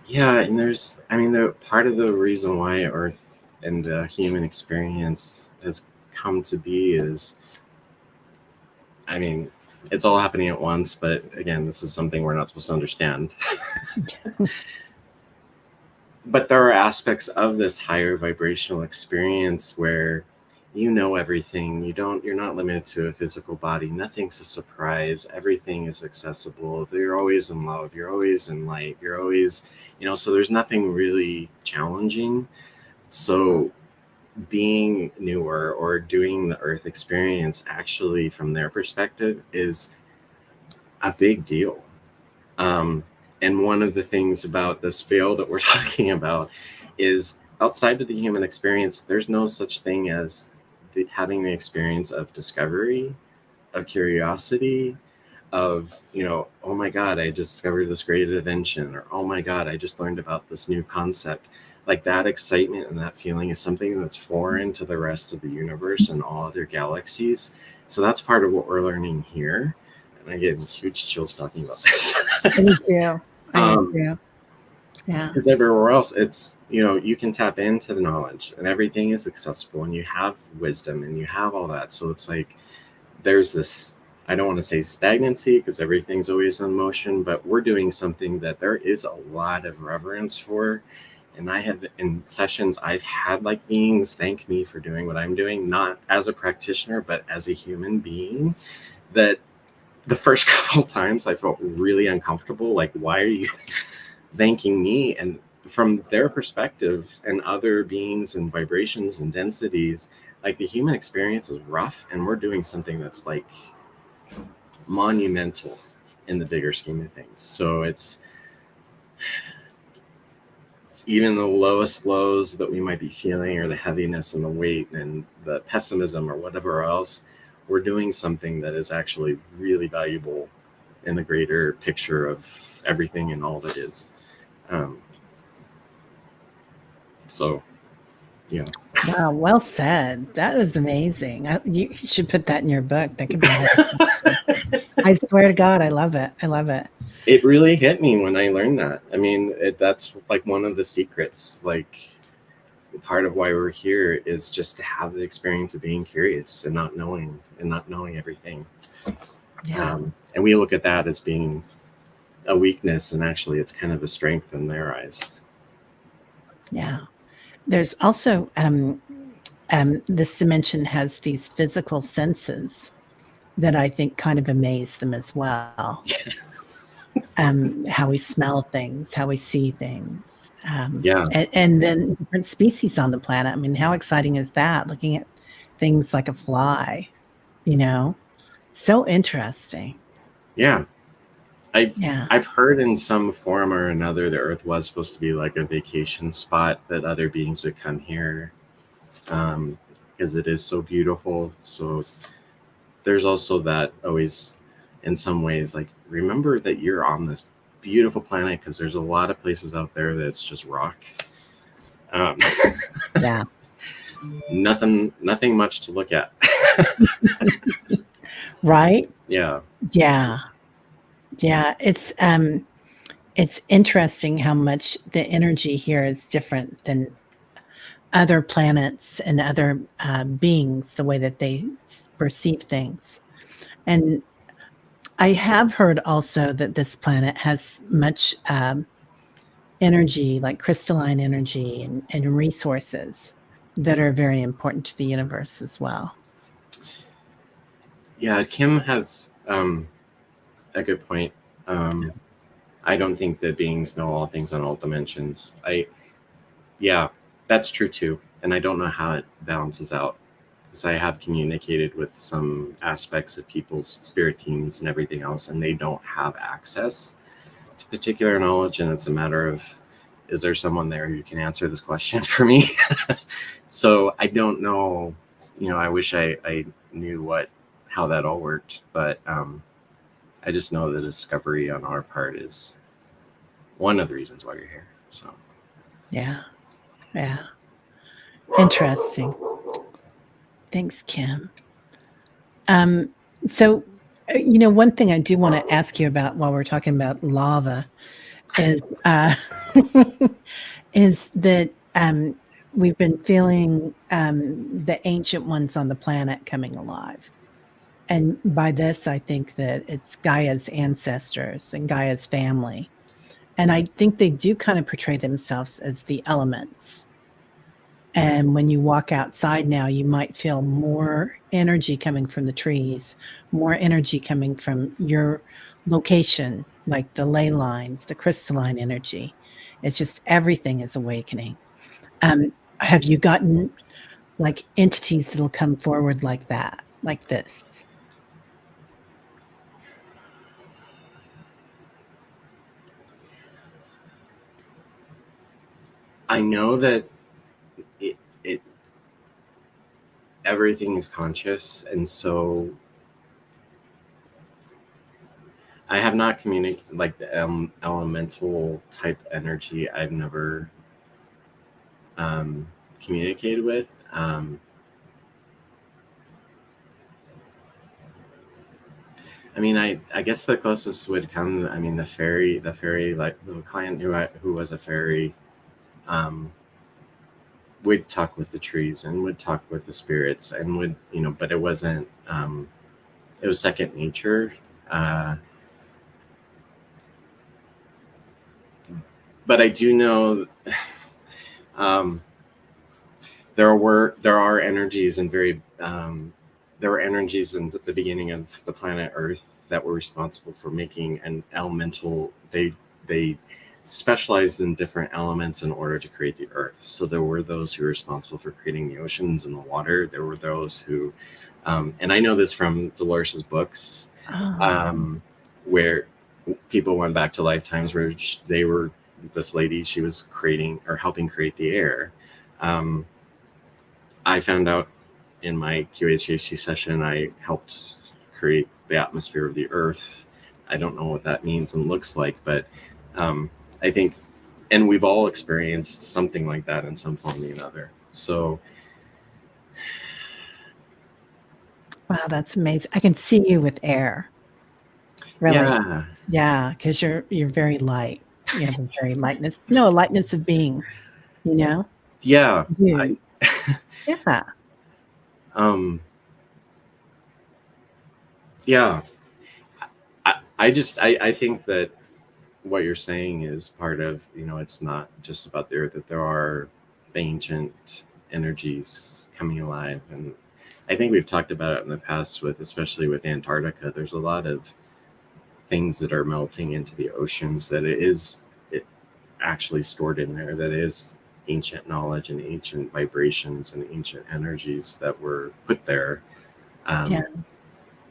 Yeah, and the part of the reason why Earth and the human experience has come to be is, it's all happening at once, but again, this is something we're not supposed to understand. But there are aspects of this higher vibrational experience where you know everything. You're not limited to a physical body. Nothing's a surprise. Everything is accessible. You're always in love. You're always in light. You're always, so there's nothing really challenging. So being newer or doing the Earth experience actually from their perspective is a big deal. And one of the things about this field that we're talking about is outside of the human experience, there's no such thing as having the experience of discovery, of curiosity, of, oh my God, I discovered this great invention, or oh my God, I just learned about this new concept. Like that excitement and that feeling is something that's foreign to the rest of the universe and all other galaxies. So that's part of what we're learning here. And I get huge chills talking about this. Me too. I do. Yeah. Because everywhere else, it's, you can tap into the knowledge and everything is accessible and you have wisdom and you have all that. So it's like there's this, I don't want to say stagnancy because everything's always in motion, but we're doing something that there is a lot of reverence for. And I have, in sessions, I've had like beings thank me for doing what I'm doing, not as a practitioner, but as a human being, that the first couple times I felt really uncomfortable. Like, why are you thanking me? And from their perspective and other beings and vibrations and densities, like the human experience is rough and we're doing something that's like monumental in the bigger scheme of things. So it's even the lowest lows that we might be feeling, or the heaviness and the weight and the pessimism or whatever else, we're doing something that is actually really valuable in the greater picture of everything and all that is. So, yeah. Wow, well said. That was amazing. You should put that in your book. That could be. I swear to God, I love it. I love it. It really hit me when I learned that. That's like one of the secrets. Like, part of why we're here is just to have the experience of being curious and not knowing everything. Yeah. And we look at that as being a weakness, and actually it's kind of a strength in their eyes. Yeah. There's also this dimension has these physical senses that I think kind of amaze them as well. How we smell things, how we see things. And then different species on the planet. I mean, how exciting is that? Looking at things like a fly, so interesting. Yeah. I've heard in some form or another the Earth was supposed to be like a vacation spot that other beings would come here because it is so beautiful. So there's also that always, in some ways, like, remember that you're on this beautiful planet because there's a lot of places out there that's just rock. Yeah. Nothing much to look at. Right? Yeah. Yeah. Yeah. It's interesting how much the energy here is different than other planets and other beings, the way that they perceive things. And I have heard also that this planet has much energy, like crystalline energy and resources that are very important to the universe as well. Yeah, Kim has a good point. I don't think that beings know all things on all dimensions. Yeah, that's true too. And I don't know how it balances out, because I have communicated with some aspects of people's spirit teams and everything else, and they don't have access to particular knowledge. And it's a matter of, is there someone there who can answer this question for me? So I don't know. I wish I knew how that all worked, but I just know the discovery on our part is one of the reasons why you're here. So yeah. Interesting. Thanks, Kim. So, one thing I do want to ask you about while we're talking about lava is is that we've been feeling the ancient ones on the planet coming alive. And by this, I think that it's Gaia's ancestors and Gaia's family. And I think they do kind of portray themselves as the elements. And when you walk outside now, you might feel more energy coming from the trees, more energy coming from your location, like the ley lines, the crystalline energy. It's just everything is awakening. Have you gotten like entities that'll come forward like that, like this? I know that it everything is conscious, and so I have not communicated like the elemental type energy. I've never communicated with. I mean, I guess the closest would come. I mean, the fairy, like the client who was a fairy, would talk with the trees and would talk with the spirits and would, but it wasn't. It was second nature. But I do know there are energies and there were energies in the beginning of the planet Earth that were responsible for making an elemental. They specialized in different elements in order to create the Earth. So there were those who were responsible for creating the oceans and the water. There were those who, and I know this from Dolores's books, where people went back to lifetimes where this lady, she was creating or helping create the air. I found out in my QHHT session, I helped create the atmosphere of the Earth. I don't know what that means and looks like, but I think, and we've all experienced something like that in some form or another. So, wow, that's amazing. I can see you with air. Really, yeah, because you're very light. You have a very lightness, a lightness of being. Yeah. Yeah. Yeah. I think that what you're saying is part of, it's not just about the Earth, that there are ancient energies coming alive. And I think we've talked about it in the past especially with Antarctica. There's a lot of things that are melting into the oceans that it actually stored in there, that is ancient knowledge and ancient vibrations and ancient energies that were put there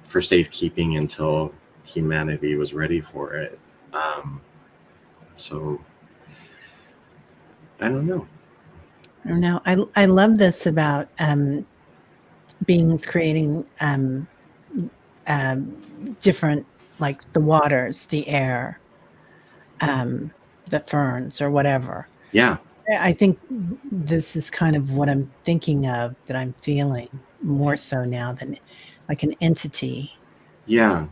for safekeeping until humanity was ready for it. So I don't know. I love this about beings creating different, like the waters, the air, the ferns, or whatever. Yeah. I think this is kind of what I'm thinking of, that I'm feeling more so now than like an entity. Yeah.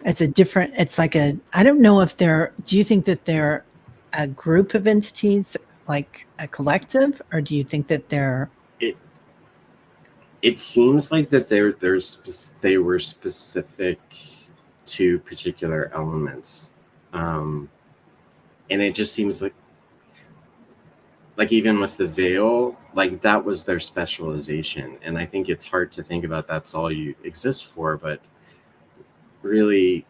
It's like I don't know if do you think that they're a group of entities, like a collective, or do you think that they're... It seems like that they were specific to particular elements. And it just seems like like even with the veil, like that was their specialization. And I think it's hard to think about that's all you exist for, but really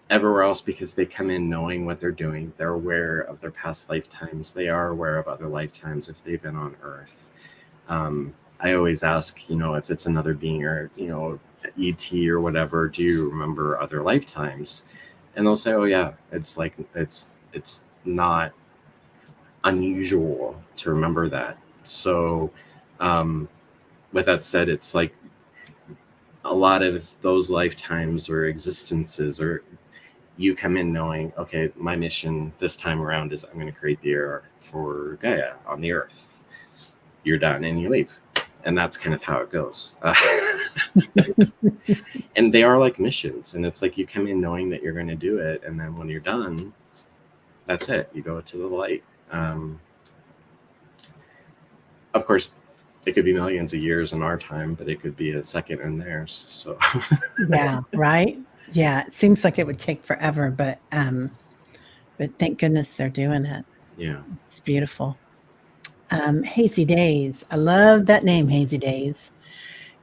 everywhere else, because they come in knowing what they're doing. They're aware of their past lifetimes. They are aware of other lifetimes if they've been on Earth. I always ask, if it's another being or, ET or whatever, do you remember other lifetimes? And they'll say, oh yeah, it's like, it's not unusual to remember that. So with that said, it's like a lot of those lifetimes or existences, or you come in knowing, okay, my mission this time around is I'm going to create the air for Gaia on the Earth. You're done and you leave. And that's kind of how it goes. And they are like missions. And it's like you come in knowing that you're going to do it. And then when you're done, that's it. You go to the light. Of course, it could be millions of years in our time, but it could be a second in theirs. So yeah, right. Yeah, it seems like it would take forever, but thank goodness they're doing it. Yeah, it's beautiful. Hazy Days. I love that name, Hazy Days.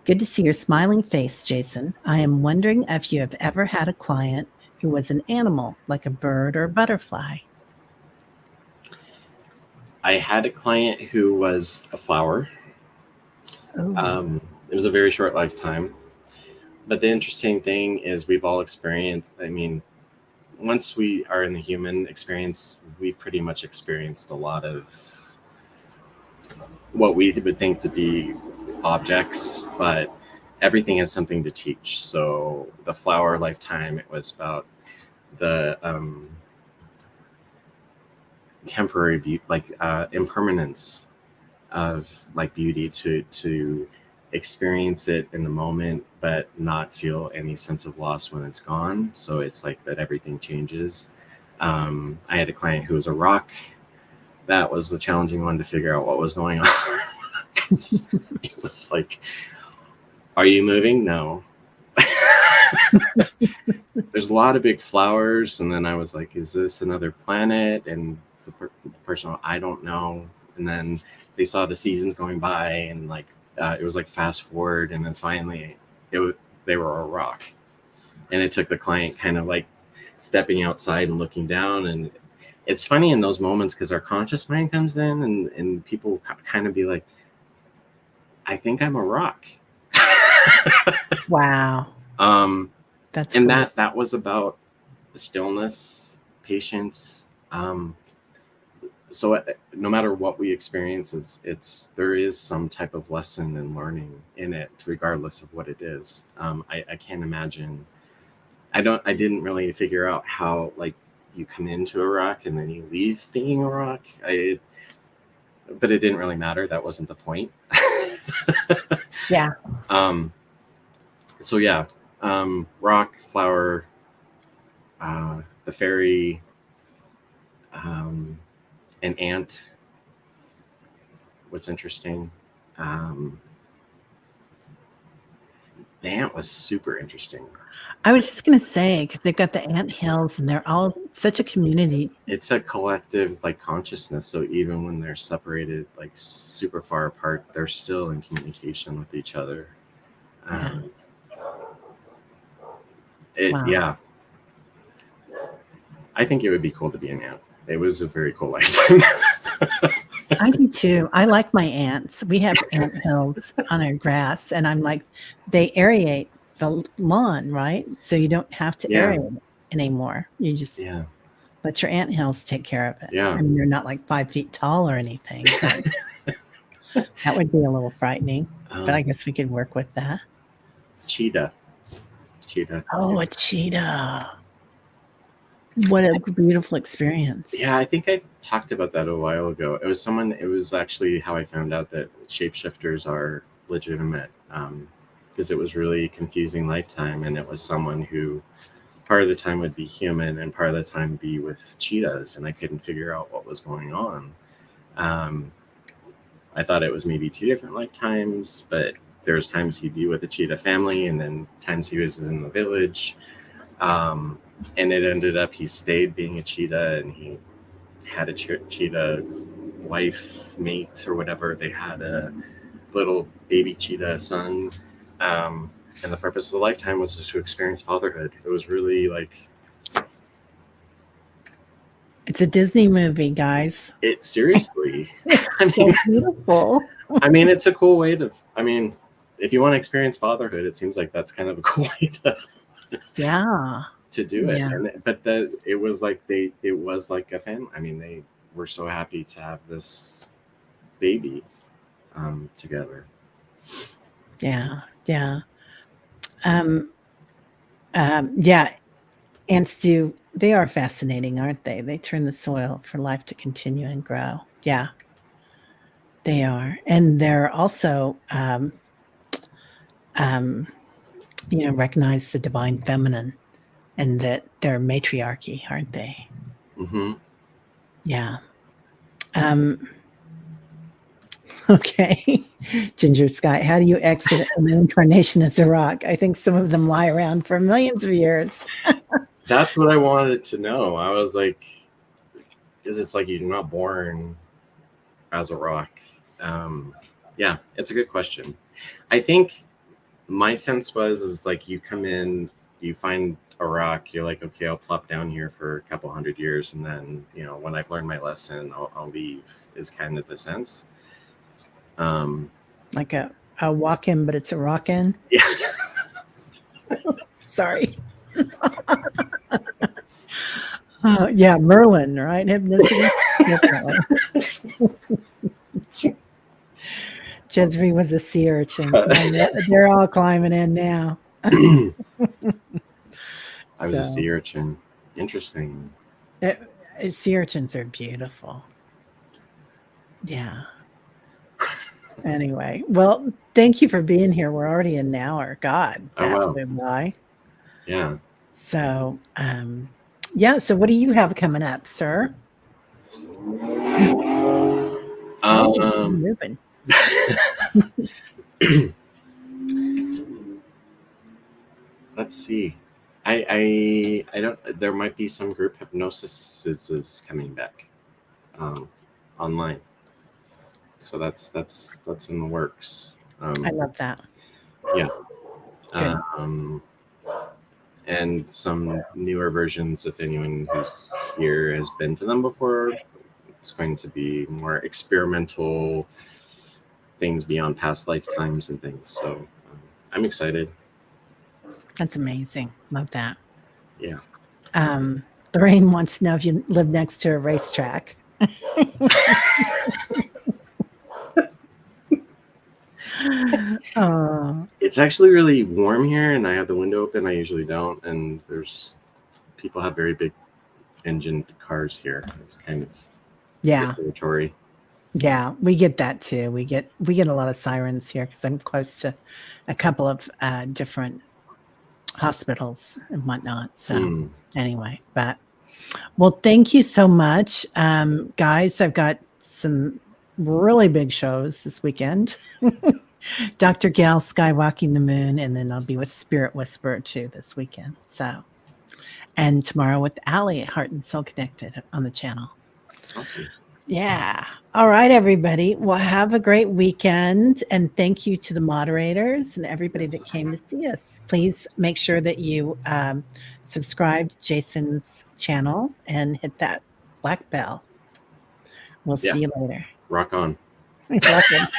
Good to see your smiling face, Jason. I am wondering if you have ever had a client who was an animal, like a bird or a butterfly. I had a client who was a flower. It was a very short lifetime. But the interesting thing is we've all experienced, once we are in the human experience, we've pretty much experienced a lot of what we would think to be objects, but everything has something to teach. So the flower lifetime, it was about the temporary beauty, like impermanence of like beauty, to experience it in the moment, but not feel any sense of loss when it's gone. So it's like that everything changes. I had a client who was a rock. That was the challenging one to figure out what was going on. It was like, are you moving? No. There's a lot of big flowers. And then I was like, is this another planet? And the person, I don't know. And then they saw the seasons going by, and like, it was like fast forward. And then finally they were a rock. And it took the client kind of like stepping outside and looking down. And it's funny in those moments because our conscious mind comes in and people kind of be like, I think I'm a rock. Wow. That's and cool. that was about stillness, patience. So no matter what we experience, there is some type of lesson and learning in it, regardless of what it is. I can't imagine. I didn't really figure out how like you come into a rock and then you leave being a rock. But it didn't really matter. That wasn't the point. Yeah. So yeah, rock, flower, the fairy, an ant. What's interesting? The ant was super interesting. I was just going to say, because they've got the ant hills and they're all such a community. It's a collective like consciousness. So even when they're separated, like super far apart, they're still in communication with each other. Wow. Yeah. I think it would be cool to be an ant. It was a very cool lifetime. I do too. I like my ants. We have ant hills on our grass, and I'm like, they aerate the lawn, right? So you don't have to aerate it anymore. You just let your ant hills take care of it. Yeah. I mean, they're not like 5 feet tall or anything. That would be a little frightening, but I guess we could work with that. Cheetah. Oh, a cheetah. What a beautiful experience. Yeah, I think I talked about that a while ago. It was actually how I found out that shapeshifters are legitimate, because it was really confusing lifetime, and it was someone who part of the time would be human and part of the time be with cheetahs, and I couldn't figure out what was going on. I thought it was maybe 2 different lifetimes, but there's times he'd be with a cheetah family, and then times he was in the village. And it ended up he stayed being a cheetah, and he had a cheetah wife mate or whatever, they had a little baby cheetah son, and the purpose of the lifetime was just to experience fatherhood. It was really like, It's a Disney movie, guys. it seriously. I So mean, beautiful. I mean, it's a cool way to. I mean, if you want to experience fatherhood, it seems like that's kind of a cool way Yeah. to do it. Yeah. But it was like it was like a family. I mean, they were so happy to have this baby together. Yeah. Yeah. Yeah. Ants they are fascinating, aren't they? They turn the soil for life to continue and grow. Yeah. They are. And they're also, recognize the divine feminine and that they're matriarchy, aren't they? Mm-hmm. Yeah. Okay. Ginger Sky, how do you exit an incarnation as a rock? I think some of them lie around for millions of years. That's what I wanted to know. I was like, is it's like you're not born as a rock? Yeah, it's a good question. I think my sense is like you come in, you find a rock, you're like, okay, I'll plop down here for a couple 100 years, and then when I've learned my lesson, I'll leave. Is kind of the sense. Like a walk-in, but it's a rock-in. Yeah. Sorry. Yeah, Merlin, right? Hypnosis. Jesry was a sea urchin. They're all climbing in now. I was a sea urchin. Interesting. Sea urchins are beautiful. Yeah. Anyway, well, thank you for being here. We're already an hour. God, that flew by. Yeah. So, yeah. So, what do you have coming up, sir? Moving. Let's see. I don't. There might be some group hypnosis coming back online. So that's in the works. I love that. Yeah. And some newer versions, if anyone who's here has been to them before, it's going to be more experimental things beyond past lifetimes and things. So I'm excited. That's amazing. Love that. Yeah. Lorraine wants to know if you live next to a racetrack. It's actually really warm here, and I have the window open. I usually don't, and there's people have very big engine cars here. It's kind of territory. Yeah, we get that too. We get a lot of sirens here because I'm close to a couple of different hospitals and whatnot. So anyway, well, thank you so much, guys. I've got some really big shows this weekend. Dr. Gail Skywalking the Moon, and then I'll be with Spirit Whisperer too this weekend. So, and tomorrow with Allie at Heart and Soul Connected on the channel. Awesome. Yeah. All right, everybody. Well, have a great weekend. And thank you to the moderators and everybody that came to see us. Please make sure that you subscribe to Jason's channel and hit that black bell. We'll see you later. Rock on. Rock on.